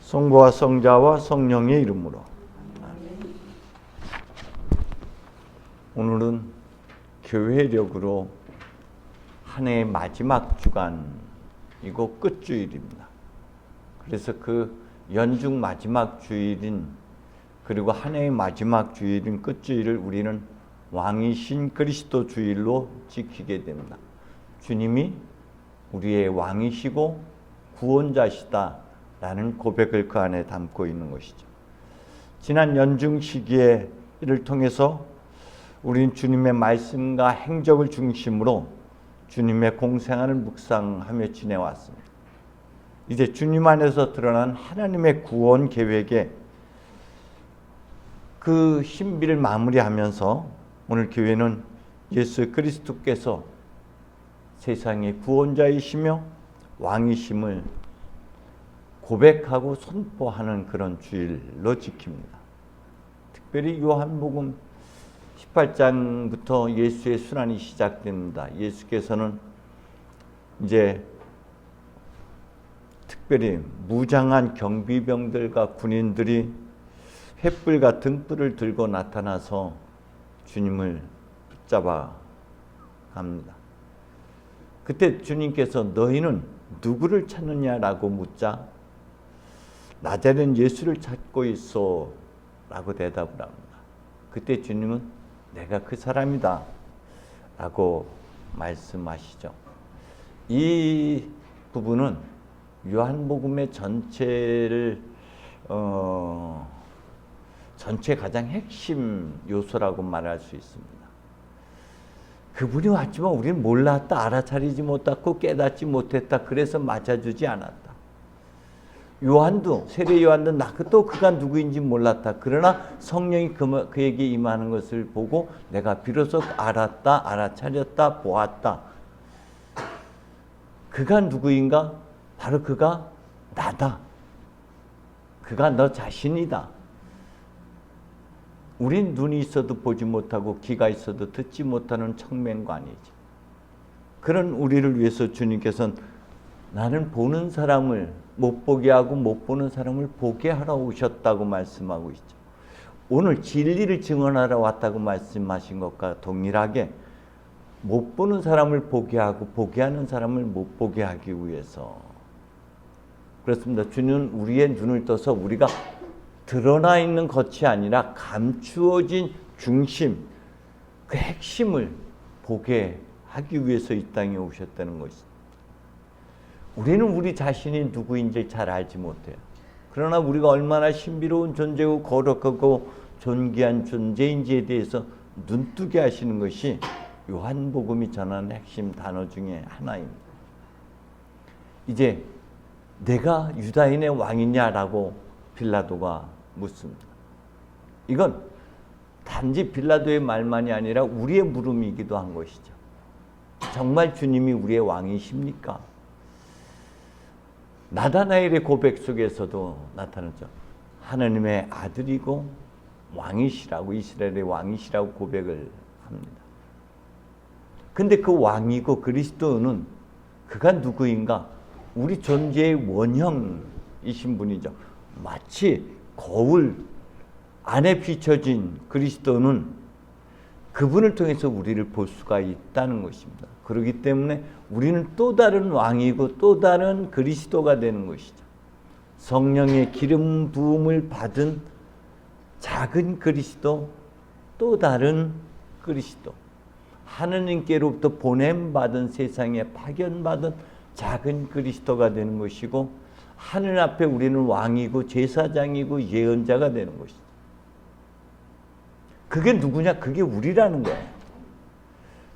성부와 성자와 성령의 이름으로. 오늘은 교회력으로 한 해의 마지막 주간이고 끝주일입니다. 그래서 그 연중 마지막 주일인 그리고 한 해의 마지막 주일인 끝주일을 우리는 왕이신 그리스도 주일로 지키게 됩니다. 주님이 우리의 왕이시고 구원자시다 라는 고백을 그 안에 담고 있는 것이죠. 지난 연중 시기에 이를 통해서 우리는 주님의 말씀과 행적을 중심으로 주님의 공생활을 묵상하며 지내왔습니다. 이제 주님 안에서 드러난 하나님의 구원 계획에 그 신비를 마무리하면서 오늘 교회는 예수 그리스도께서 세상의 구원자이시며 왕이심을 고백하고 선포하는 그런 주일로 지킵니다. 특별히 요한복음 18장부터 예수의 순환이 시작됩니다. 예수께서는 이제 특별히 무장한 경비병들과 군인들이 횃불 같은 뿔을 들고 나타나서 주님을 붙잡아 갑니다. 그때 주님께서 너희는 누구를 찾느냐라고 묻자 나자렛 예수를 찾고 있어 라고 대답을 합니다. 그때 주님은 내가 그 사람이다 라고 말씀하시죠. 이 부분은 요한복음의 전체 가장 핵심 요소라고 말할 수 있습니다. 그분이 왔지만 우리는 몰랐다, 알아차리지 못했고 깨닫지 못했다. 그래서 맞아주지 않았다. 요한도, 세례 요한도 또 그가 누구인지 몰랐다. 그러나 성령이 그에게 임하는 것을 보고 내가 비로소 알았다, 알아차렸다, 보았다. 그가 누구인가? 바로 그가 나다. 그가 너 자신이다. 우린 눈이 있어도 보지 못하고 귀가 있어도 듣지 못하는 청맹관이지. 그런 우리를 위해서 주님께서는 나는 보는 사람을 못 보게 하고 못 보는 사람을 보게 하러 오셨다고 말씀하고 있죠. 오늘 진리를 증언하러 왔다고 말씀하신 것과 동일하게 못 보는 사람을 보게 하고 보게 하는 사람을 못 보게 하기 위해서 그렇습니다. 주님은 우리의 눈을 떠서 우리가 드러나 있는 것이 아니라 감추어진 중심, 그 핵심을 보게 하기 위해서 이 땅에 오셨다는 것이죠. 우리는 우리 자신이 누구인지 잘 알지 못해요. 그러나 우리가 얼마나 신비로운 존재고 거룩하고 존귀한 존재인지에 대해서 눈뜨게 하시는 것이 요한복음이 전하는 핵심 단어 중에 하나입니다. 이제 내가 유다인의 왕이냐라고 빌라도가 묻습니다. 이건 단지 빌라도의 말만이 아니라 우리의 물음이기도 한 것이죠. 정말 주님이 우리의 왕이십니까? 나다나엘의 고백 속에서도 나타났죠. 하나님의 아들이고 왕이시라고, 이스라엘의 왕이시라고 고백을 합니다. 근데 그 왕이고 그리스도는 그가 누구인가? 우리 존재의 원형이신 분이죠. 마치 거울 안에 비춰진 그리스도는 그분을 통해서 우리를 볼 수가 있다는 것입니다. 그렇기 때문에 우리는 또 다른 왕이고 또 다른 그리스도가 되는 것이죠. 성령의 기름 부음을 받은 작은 그리스도, 또 다른 그리스도. 하느님께로부터 보냄받은 세상에 파견받은 작은 그리스도가 되는 것이고 하늘 앞에 우리는 왕이고 제사장이고 예언자가 되는 것이죠. 그게 누구냐? 그게 우리라는 거예요.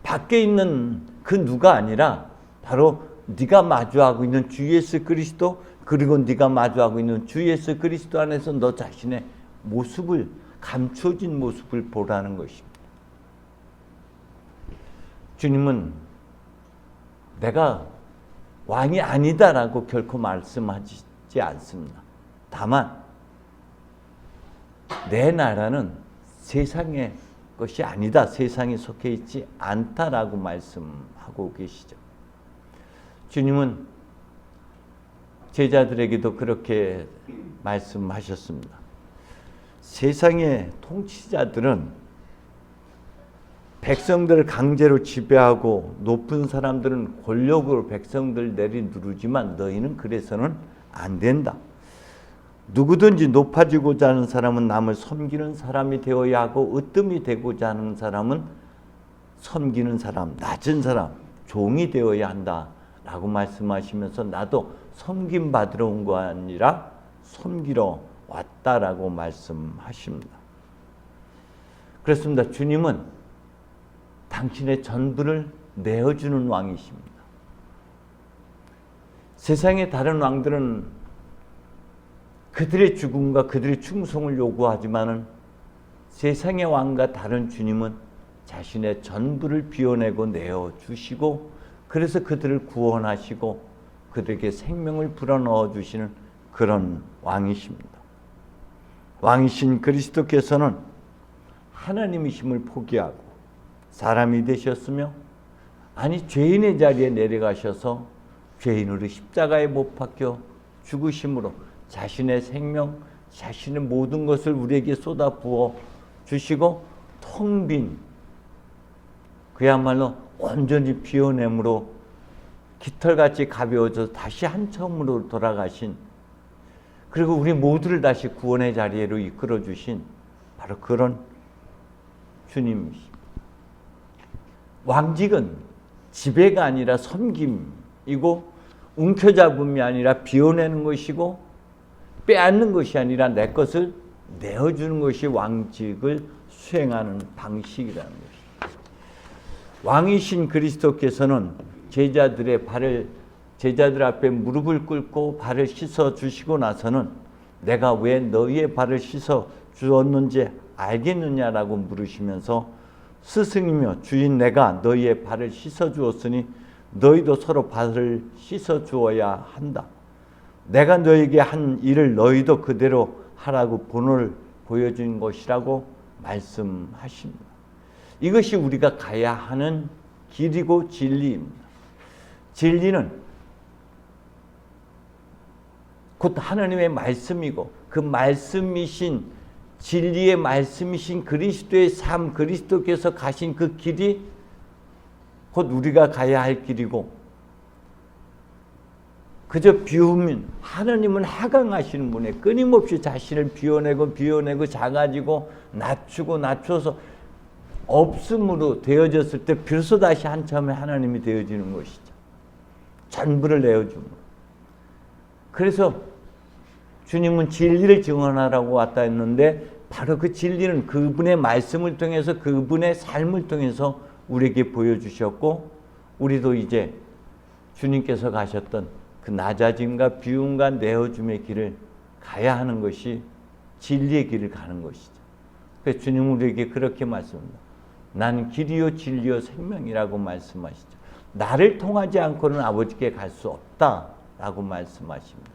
밖에 있는 그 누가 아니라 바로 네가 마주하고 있는 주 예수 그리스도, 그리고 네가 마주하고 있는 주 예수 그리스도 안에서 너 자신의 모습을, 감춰진 모습을 보라는 것입니다. 주님은 내가 왕이 아니다라고 결코 말씀하지 않습니다. 다만 내 나라는 세상의 것이 아니다, 세상에 속해 있지 않다라고 말씀하고 계시죠. 주님은 제자들에게도 그렇게 말씀하셨습니다. 세상의 통치자들은 백성들을 강제로 지배하고 높은 사람들은 권력으로 백성들을 내리누르지만 너희는 그래서는 안 된다. 누구든지 높아지고자 하는 사람은 남을 섬기는 사람이 되어야 하고 으뜸이 되고자 하는 사람은 섬기는 사람, 낮은 사람, 종이 되어야 한다라고 말씀하시면서 나도 섬김 받으러 온 거 아니라 섬기러 왔다라고 말씀하십니다. 그렇습니다. 주님은 당신의 전부를 내어주는 왕이십니다. 세상의 다른 왕들은 그들의 죽음과 그들의 충성을 요구하지만은 세상의 왕과 다른 주님은 자신의 전부를 비워내고 내어주시고 그래서 그들을 구원하시고 그들에게 생명을 불어넣어 주시는 그런 왕이십니다. 왕이신 그리스도께서는 하나님이심을 포기하고 사람이 되셨으며 아니 죄인의 자리에 내려가셔서 죄인으로 십자가에 못 박혀 죽으심으로 자신의 생명, 자신의 모든 것을 우리에게 쏟아부어 주시고 텅 빈 그야말로 온전히 비워냄으로 깃털같이 가벼워져 다시 한처음으로 돌아가신 그리고 우리 모두를 다시 구원의 자리로 이끌어 주신 바로 그런 주님이십니다. 왕직은 지배가 아니라 섬김이고 움켜잡음이 아니라 비워내는 것이고 빼앗는 것이 아니라 내 것을 내어주는 것이 왕직을 수행하는 방식이라는 것입니다. 왕이신 그리스도께서는 제자들 앞에 무릎을 꿇고 발을 씻어 주시고 나서는 내가 왜 너희의 발을 씻어 주었는지 알겠느냐라고 물으시면서 스승이며 주인 내가 너희의 발을 씻어 주었으니 너희도 서로 발을 씻어 주어야 한다. 내가 너희에게 한 일을 너희도 그대로 하라고 본을 보여준 것이라고 말씀하십니다. 이것이 우리가 가야 하는 길이고 진리입니다. 진리는 곧 하나님의 말씀이고 그 말씀이신 진리의 말씀이신 그리스도의 삶, 그리스도께서 가신 그 길이 곧 우리가 가야 할 길이고 그저 비우면 하나님은 하강하시는 분에 끊임없이 자신을 비워내고 작아지고 낮춰서 없음으로 되어졌을 때 비로소 다시 한참에 하나님이 되어지는 것이죠. 전부를 내어줍니다. 그래서 주님은 진리를 증언하라고 왔다 했는데 바로 그 진리는 그분의 말씀을 통해서 그분의 삶을 통해서 우리에게 보여주셨고 우리도 이제 주님께서 가셨던 그 낮아짐과 비움과 내어줌의 길을 가야 하는 것이 진리의 길을 가는 것이죠. 그래서 주님은 우리에게 그렇게 말씀합니다. 난 길이요 진리요 생명이라고 말씀하시죠. 나를 통하지 않고는 아버지께 갈 수 없다라고 말씀하십니다.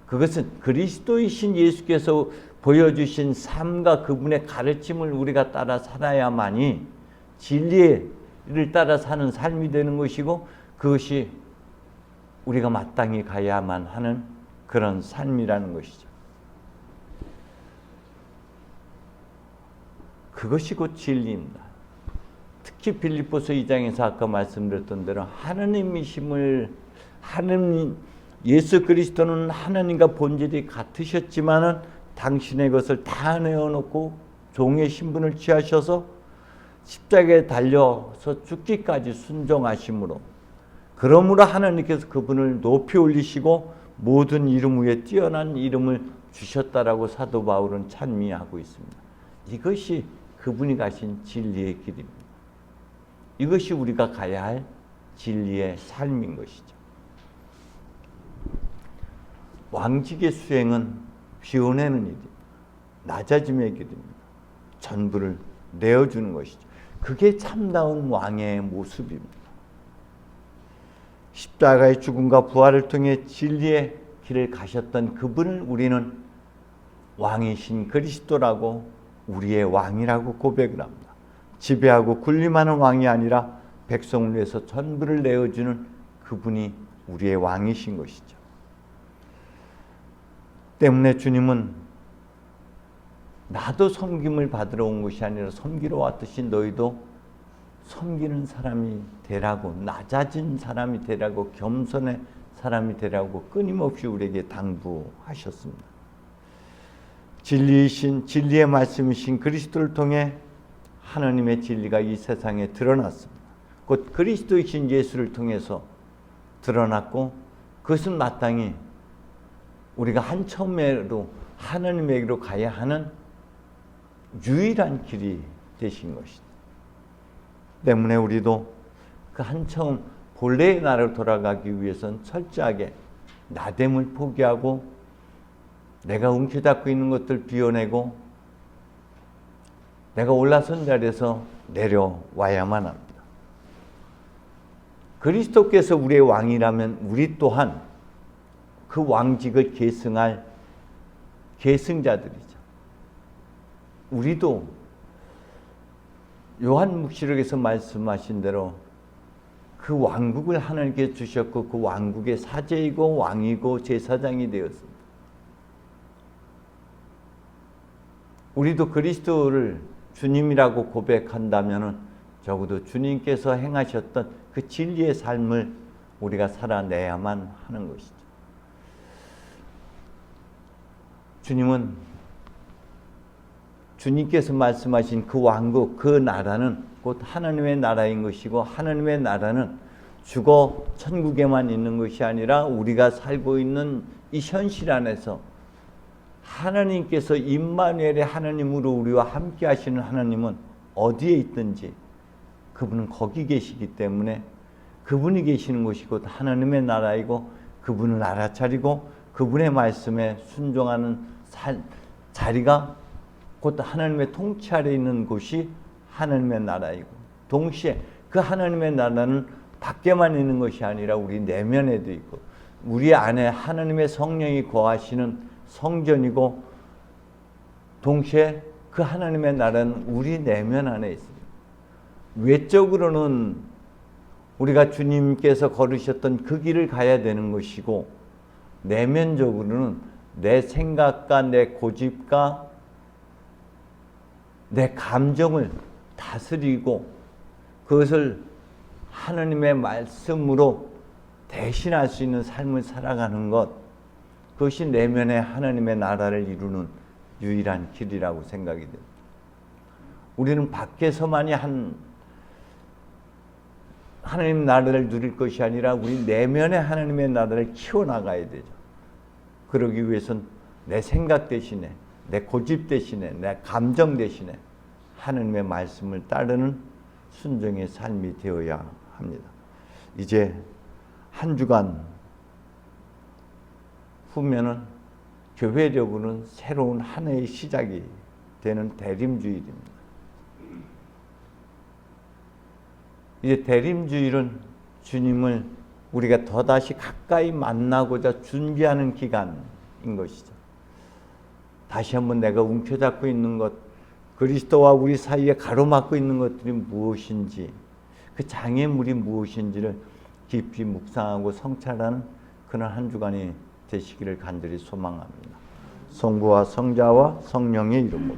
그것은 그리스도이신 예수께서 보여주신 삶과 그분의 가르침을 우리가 따라 살아야만이 진리를 따라 사는 삶이 되는 것이고 그것이 우리가 마땅히 가야만 하는 그런 삶이라는 것이죠. 그것이 곧 진리입니다. 특히 빌립보서 2장에서 아까 말씀드렸던 대로 하나님 예수 그리스도는 하나님과 본질이 같으셨지만은 당신의 것을 다 내어놓고 종의 신분을 취하셔서 십자가에 달려서 죽기까지 순종하심으로 그러므로 하나님께서 그분을 높이 올리시고 모든 이름 위에 뛰어난 이름을 주셨다라고 사도 바울은 찬미하고 있습니다. 이것이 그분이 가신 진리의 길입니다. 이것이 우리가 가야 할 진리의 삶인 것이죠. 왕직의 수행은 비워내는 일입니다. 낮아짐의 길입니다. 전부를 내어주는 것이죠. 그게 참다운 왕의 모습입니다. 십자가의 죽음과 부활을 통해 진리의 길을 가셨던 그분을 우리는 왕이신 그리스도라고 우리의 왕이라고 고백을 합니다. 지배하고 군림하는 왕이 아니라 백성을 위해서 전부를 내어주는 그분이 우리의 왕이신 것이죠. 때문에 주님은 나도 섬김을 받으러 온 것이 아니라 섬기러 왔듯이 너희도 섬기는 사람이 되라고, 낮아진 사람이 되라고, 겸손의 사람이 되라고 끊임없이 우리에게 당부하셨습니다. 진리이신, 진리의 말씀이신 그리스도를 통해 하나님의 진리가 이 세상에 드러났습니다. 곧 그리스도이신 예수를 통해서 드러났고, 그것은 마땅히 우리가 한처음으로 하나님에게로 가야 하는 유일한 길이 되신 것이다. 때문에 우리도 그 한처음 본래의 나라로 돌아가기 위해서는 철저하게 나됨을 포기하고 내가 움켜잡고 있는 것들 비워내고 내가 올라선 자리에서 내려와야만 합니다. 그리스도께서 우리의 왕이라면 우리 또한 그 왕직을 계승할 계승자들이죠. 우리도 요한묵시록에서 말씀하신 대로 그 왕국을 하나님께 주셨고 그 왕국의 사제이고 왕이고 제사장이 되었습니다. 우리도 그리스도를 주님이라고 고백한다면 적어도 주님께서 행하셨던 그 진리의 삶을 우리가 살아내야만 하는 것이죠. 주님께서 말씀하신 그 왕국, 그 나라는 곧 하나님의 나라인 것이고 하나님의 나라는 죽어 천국에만 있는 것이 아니라 우리가 살고 있는 이 현실 안에서 하나님께서 임마누엘의 하나님으로 우리와 함께 하시는 하나님은 어디에 있든지 그분은 거기 계시기 때문에 그분이 계시는 곳이 곧 하나님의 나라이고 그분을 알아차리고 그분의 말씀에 순종하는 자리가 곧 하나님의 통치 아래 있는 곳이 하나님의 나라이고 동시에 그 하나님의 나라는 밖에만 있는 것이 아니라 우리 내면에도 있고 우리 안에 하나님의 성령이 거하시는 성전이고 동시에 그 하나님의 나라는 우리 내면 안에 있습니다. 외적으로는 우리가 주님께서 걸으셨던 그 길을 가야 되는 것이고 내면적으로는 내 생각과 내 고집과 내 감정을 다스리고 그것을 하나님의 말씀으로 대신할 수 있는 삶을 살아가는 것, 그것이 내면에 하나님의 나라를 이루는 유일한 길이라고 생각이 됩니다. 우리는 밖에서만이 하나님 나라를 누릴 것이 아니라 우리 내면에 하나님의 나라를 키워나가야 되죠. 그러기 위해서는 내 생각 대신에 내 고집 대신에 내 감정 대신에 하나님의 말씀을 따르는 순종의 삶이 되어야 합니다. 이제 한 주간 후면은 교회적으로는 새로운 한 해의 시작이 되는 대림주일입니다. 이제 대림주일은 주님을 우리가 더다시 가까이 만나고자 준비하는 기간인 것이죠. 다시 한번 내가 움켜잡고 있는 것, 그리스도와 우리 사이에 가로막고 있는 것들이 무엇인지, 그 장애물이 무엇인지를 깊이 묵상하고 성찰하는 그런 한 주간이 되시기를 간절히 소망합니다. 성부와 성자와 성령의 이름으로.